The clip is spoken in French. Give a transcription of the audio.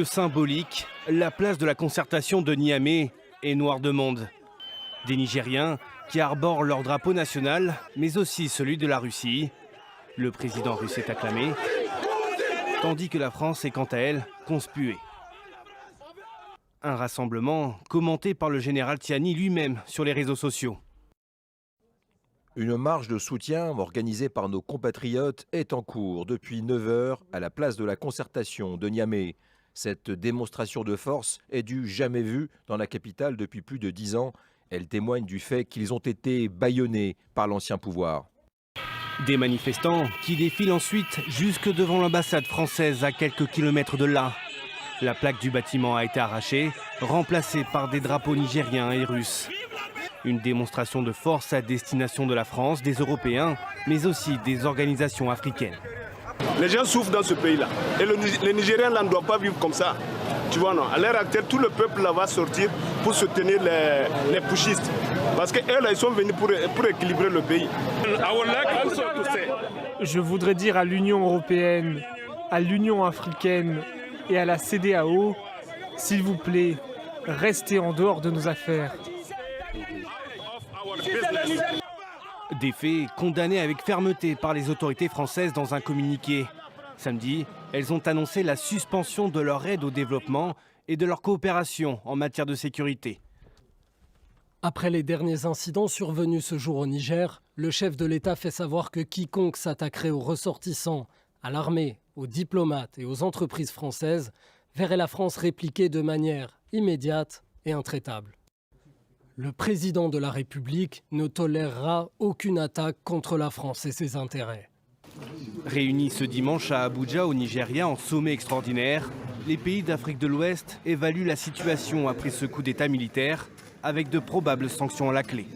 Lieu symbolique, la place de la concertation de Niamey est noire de monde. Des Nigériens qui arborent leur drapeau national, mais aussi celui de la Russie. Le président russe est acclamé, tandis que la France est quant à elle conspuée. Un rassemblement commenté par le général Tiani lui-même sur les réseaux sociaux. Une marche de soutien organisée par nos compatriotes est en cours depuis 9 h à la place de la concertation de Niamey. Cette démonstration de force est du jamais vu dans la capitale depuis plus de 10 ans. Elle témoigne du fait qu'ils ont été bâillonnés par l'ancien pouvoir. Des manifestants qui défilent ensuite jusque devant l'ambassade française à quelques kilomètres de là. La plaque du bâtiment a été arrachée, remplacée par des drapeaux nigériens et russes. Une démonstration de force à destination de la France, des Européens, mais aussi des organisations africaines. Les gens souffrent dans ce pays-là. Et les Nigériens là ne doivent pas vivre comme ça. Tu vois, non. À l'heure actuelle, tout le peuple là va sortir pour soutenir les pushistes. Parce qu'eux là, ils sont venus pour équilibrer le pays. Je voudrais dire à l'Union européenne, à l'Union africaine et à la CEDEAO, s'il vous plaît, restez en dehors de nos affaires. Des faits condamnés avec fermeté par les autorités françaises dans un communiqué. Samedi, elles ont annoncé la suspension de leur aide au développement et de leur coopération en matière de sécurité. Après les derniers incidents survenus ce jour au Niger, le chef de l'État fait savoir que quiconque s'attaquerait aux ressortissants, à l'armée, aux diplomates et aux entreprises françaises verrait la France répliquer de manière immédiate et intraitable. Le président de la République ne tolérera aucune attaque contre la France et ses intérêts. Réunis ce dimanche à Abuja, au Nigeria, en sommet extraordinaire, les pays d'Afrique de l'Ouest évaluent la situation après ce coup d'État militaire, avec de probables sanctions à la clé.